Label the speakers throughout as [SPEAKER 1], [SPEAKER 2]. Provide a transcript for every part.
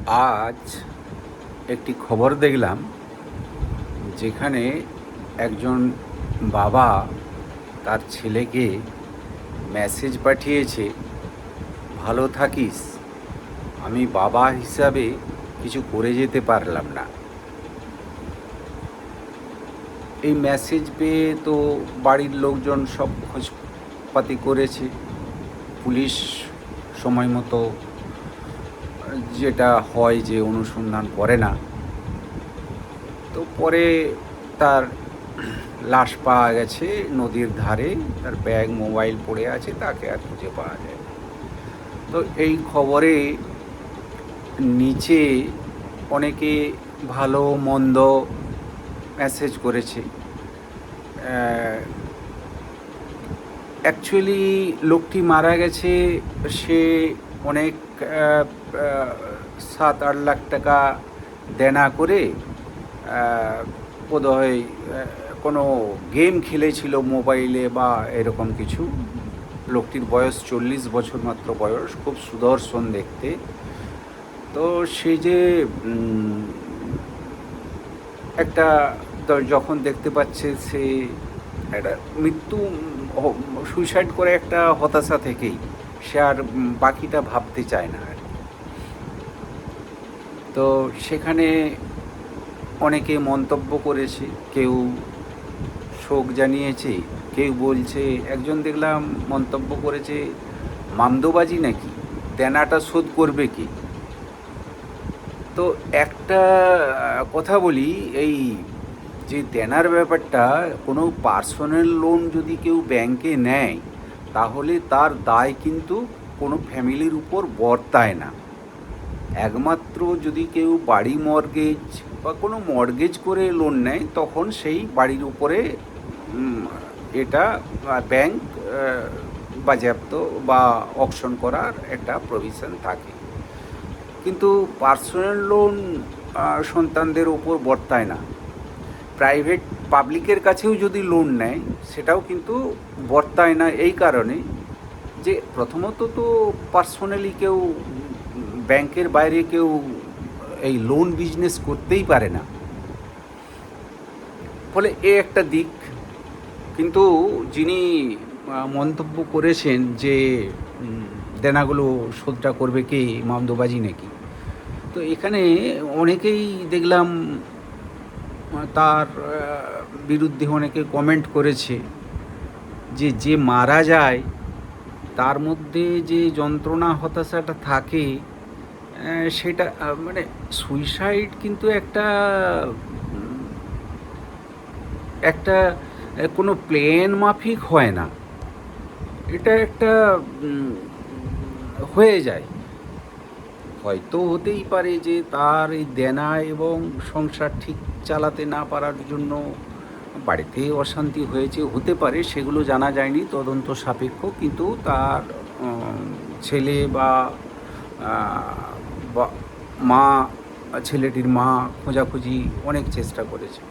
[SPEAKER 1] আজ একটি খবর দেখলাম, যেখানে একজন বাবা তার ছেলেকে মেসেজ পাঠিয়েছে, ভালো থাকিস, আমি বাবা হিসাবে কিছু করে যেতে পারলাম না। এই মেসেজ পেয়ে তো বাড়ির লোকজন সব খোঁজপাতি করেছে। পুলিশ সময় মতো যেটা হয় যে অনুসন্ধান করে না, তো পরে তার লাশ পাওয়া গেছে নদীর ধারে। তার ব্যাগ মোবাইল পড়ে আছে, তাকে আর খুঁজে পাওয়া যায় না। তো এই খবরে নিচে অনেকে ভালো মন্দ মেসেজ করেছে। অ্যাকচুয়ালি লোকটি মারা গেছে, সে অনেক 7-8 লাখ টাকা দেনা করে বোধহয় কোনো গেম খেলেছিল মোবাইলে বা এরকম কিছু। লোকটির বয়স 40 বছর মাত্র বয়স, খুব সুদর্শন দেখতে। তো সে যে একটা যখন দেখতে পাচ্ছে সে একটা মৃত্যু, সুইসাইড করে একটা হতাশা থেকেই সে আর বাকিটা ভাবতে চায় না আর কি। তো সেখানে অনেকে মন্তব্য করেছে, কেউ শোক জানিয়েছে, কেউ বলছে, একজন দেখলাম মন্তব্য করেছে, মামদোবাজি নাকি, দেনাটা শোধ করবে কি। তো একটা কথা বলি, এই যে দেনার ব্যাপারটা, কোনো পার্সোনাল লোন যদি কেউ ব্যাংকে নেয়, তাহলে তার দায় কিন্তু কোনো ফ্যামিলির উপর বর্তায় না। একমাত্র যদি কেউ বাড়ি মর্গেজ বা কোনো মর্গেজ করে লোন নেয়, তখন সেই বাড়ির উপরে এটা ব্যাংক বাজেয়াপ্ত বা অকশন করার একটা প্রভিশন থাকে। কিন্তু পার্সোনাল লোন সন্তানদের ওপর বর্তায় না। প্রাইভেট পাবলিকের কাছেও যদি লোন নেয়, সেটাও কিন্তু বর্তায় না। এই কারণে যে প্রথমত তো পার্সোনালি কেউ ব্যাংকের বাইরে কেউ এই লোন বিজনেস করতেই পারে না। ফলে এ একটা দিক। কিন্তু যিনি মন্তব্য করেছেন যে দেনাগুলো শোধটা করবে কে, মামদোবাজি নাকি, তো এখানে অনেকেই দেখলাম তার বিরুদ্ধে অনেকে কমেন্ট করেছে যে যে মারা যায় তার মধ্যে যে যন্ত্রণা হতাশাটা থাকে, সেটা মানে সুইসাইড কিন্তু একটা একটা কোনো প্ল্যান মাফিক হয় না। এটা একটা হয়ে যায়। হয়তো হতেই পারে যে তার এই দেনা এবং সংসার ঠিক চালাতে না পারার জন্য বাড়িতে অশান্তি হয়েছে, হতে পারে, সেগুলো জানা যায়নি, তদন্ত সাপেক্ষ। কিন্তু তার ছেলে বা মা, ছেলেটির মা খোঁজাখুঁজি অনেক চেষ্টা করেছে,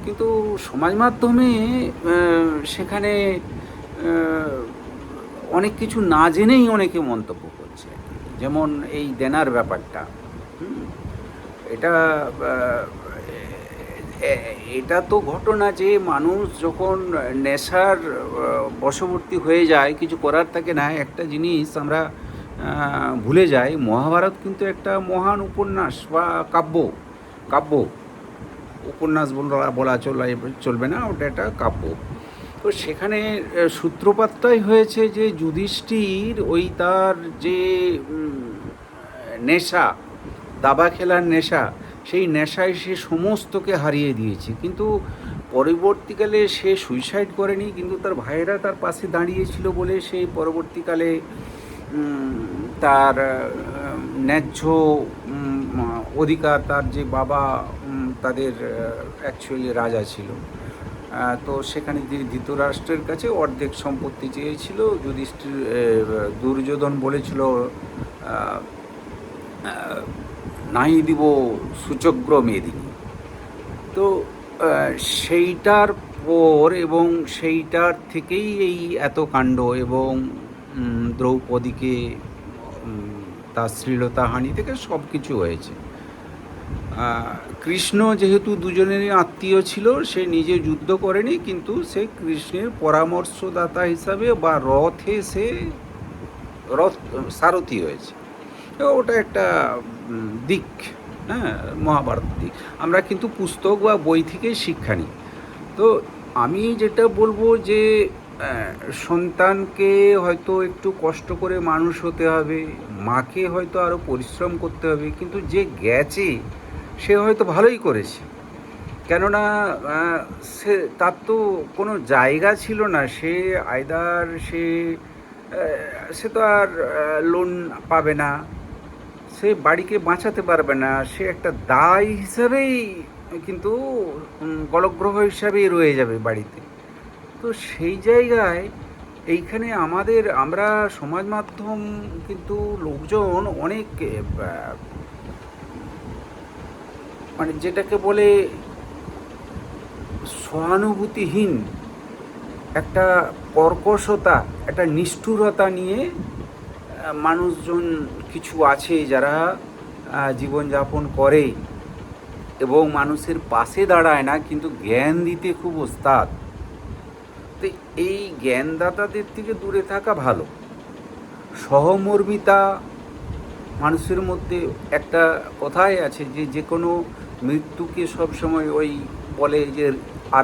[SPEAKER 1] কিন্তু সমাজ মাধ্যমে সেখানে অনেক কিছু না জেনেই অনেকে মন্তব্য করছে। যেমন এই দেনার ব্যাপারটা, এটা এটা তো ঘটনা যে মানুষ যখন নেশার বশবর্তী হয়ে যায়, কিছু করার থাকে না। একটা জিনিস আমরা ভুলে যাই, মহাভারত কিন্তু একটা মহান উপন্যাস বা কাব্য। কাব্য উপন্যাস বলা চলবে না, ওটা একটা কাব্য। তো সেখানে সূত্রপাতটাই হয়েছে যে যুধিষ্ঠির ওই তার যে নেশা, দাবা খেলার নেশা, সেই নেশায় সে সমস্তকে হারিয়ে দিয়েছে। কিন্তু পরবর্তীকালে সে সুইসাইড করেনি, কিন্তু তার ভাইয়েরা তার পাশে দাঁড়িয়েছিল বলে সে পরবর্তীকালে তার ন্যায্য অধিকার, তার যে বাবা তাদের অ্যাকচুয়ালি রাজা ছিল, তো সেখানে ধৃতরাষ্ট্রের কাছে অর্ধেক সম্পত্তি চেয়েছিল। যুধিষ্ঠির দুর্যোধন বলেছিল, নাই দিব সুচগ্র মেদিনী। তো সেইটার পর এবং সেইটার থেকেই এই এত কাণ্ড, এবং দ্রৌপদীকে তার শ্লীলতাহানি থেকে সব কিছু হয়েছে। কৃষ্ণ যেহেতু দুজনেরই আত্মীয় ছিল, সে নিজে যুদ্ধ করেনি, কিন্তু সে কৃষ্ণের পরামর্শদাতা হিসাবে বা রথে সে রথ সারথি হয়েছে। তো ওটা একটা দিক, হ্যাঁ, মহাভারত দিক। আমরা কিন্তু পুস্তক বা বই থেকেই শিক্ষা নিই। তো আমি যেটা বলবো যে সন্তানকে হয়তো একটু কষ্ট করে মানুষ হতে হবে, মাকে হয়তো আরও পরিশ্রম করতে হবে, কিন্তু যে গেছে সে হয়তো ভালোই করেছে। কেননা সে তার তো কোনো জায়গা ছিল না, সে আইদার সে তো আর লোন পাবে না, সে বাড়িকে বাঁচাতে পারবে না, সে একটা দায় হিসাবেই কিন্তু গলগ্রহ হিসাবেই রয়ে যাবে বাড়িতে। তো সেই জায়গায় এইখানে আমরা সমাজ মাধ্যম কিন্তু লোকজন অনেক মানে যেটাকে বলে সহানুভূতিহীন একটা কর্কশতা, একটা নিষ্ঠুরতা নিয়ে মানুষজন কিছু আছে যারা জীবনযাপন করে এবং মানুষের পাশে দাঁড়ায় না, কিন্তু জ্ঞান দিতে খুব ওস্তাদ। তো এই জ্ঞানদাতাদের থেকে দূরে থাকা ভালো। সহমর্মিতা মানুষের মধ্যে, একটা কথাই আছে যে যে কোনো মৃত্যুকে সবসময় ওই বলে যে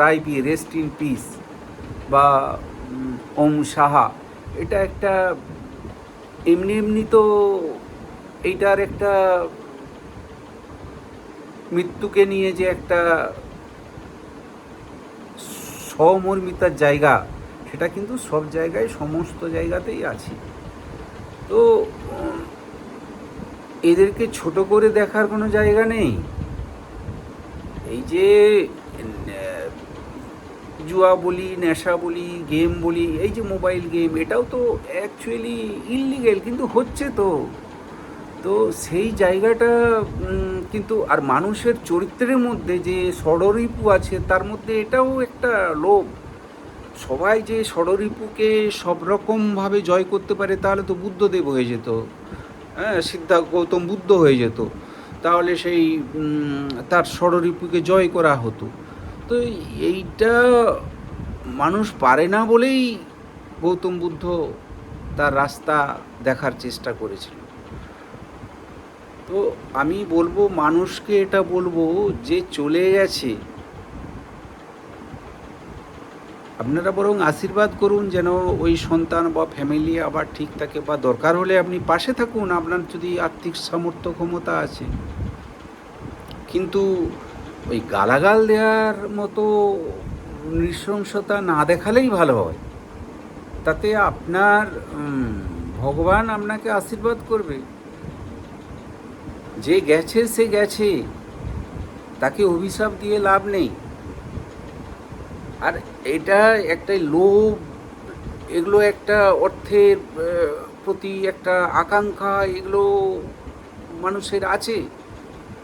[SPEAKER 1] RIP, রেস্ট ইন পিস, বা ওম সাহা, এটা একটা এমনি এমনি তো এইটার একটা মৃত্যুকে নিয়ে যে একটা সহমর্মিতার জায়গা, সেটা কিন্তু সব জায়গায়, সমস্ত জায়গাতেই আছে। তো এদেরকে ছোট করে দেখার কোনো জায়গা নেই। এই যে জুয়া বলি, নেশা বলি, গেম বলি, এই যে মোবাইল গেম, এটাও তো অ্যাকচুয়ালি ইললিগেল, কিন্তু হচ্ছে তো। তো সেই জায়গাটা কিন্তু আর মানুষের চরিত্রের মধ্যে যে ষড়রিপু আছে, তার মধ্যে এটাও একটা লোভ। সবাই যে ষড়রিপুকে সব রকমভাবে জয় করতে পারে, তাহলে তো বুদ্ধদেব হয়ে যেত, হ্যাঁ, গৌতম বুদ্ধ হয়ে যেত, তাহলে সেই তার ষড়রিপুকে জয় করা হতো। তো এইটা মানুষ পারে না বলেই গৌতম বুদ্ধ তার রাস্তা দেখার চেষ্টা করেছিল। তো আমি বলবো, মানুষকে এটা বলবো যে চলে গেছে, আপনারা বরং আশীর্বাদ করুন যেন ওই সন্তান বা ফ্যামিলি আবার ঠিক থাকে, বা দরকার হলে আপনি পাশে থাকুন, আপনার যদি আর্থিক সামর্থ্য ক্ষমতা আছে। কিন্তু ওই গালাগাল দেওয়ার মতো নৃশংসতা না দেখালেই ভালো হয়। তাতে আপনার ভগবান আপনাকে আশীর্বাদ করবে। যে গেছে সে গেছে, তাকে অভিশাপ দিয়ে লাভ নেই। আর এটা একটাই লোভ, এগুলো একটা অর্থের প্রতি একটা আকাঙ্ক্ষা, এগুলো মানুষের আছে।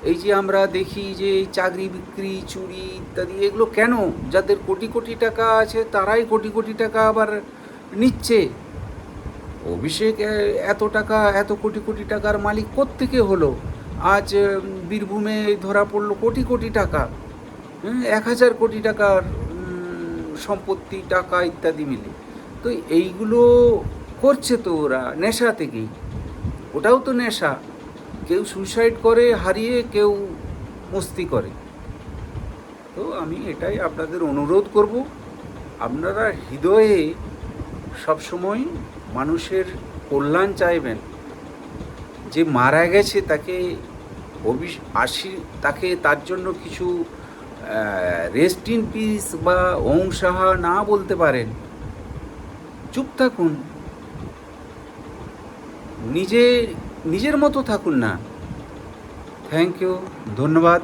[SPEAKER 1] এই যে আমরা দেখি যে চাকরি বিক্রি, চুরি ইত্যাদি, এগুলো কেন? যাদের কোটি কোটি টাকা আছে তারাই কোটি কোটি টাকা আবার নিচ্ছে। অভিষেক এত টাকা, এত কোটি কোটি টাকার মালিক কোত্থেকে হলো? আজ বীরভূমে ধরা পড়লো কোটি কোটি টাকা, 1000 কোটি টাকার সম্পত্তি, টাকা ইত্যাদি মিলে। তো এইগুলো করছে তো ওরা নেশা থেকেই, ওটাও তো নেশা। কেউ সুইসাইড করে হারিয়ে, কেউ মস্তি করে। তো আমি এটাই আপনাদের অনুরোধ করব, আপনারা হৃদয়ে সবসময় মানুষের কল্যাণ চাইবেন। যে মারা গেছে তাকে তাকে তার জন্য কিছু রেস্ট ইন পিস বা ওং সাহা না বলতে পারেন, চুপ থাকুন, নিজের মতো থাকুন না। থ্যাংক ইউ, ধন্যবাদ।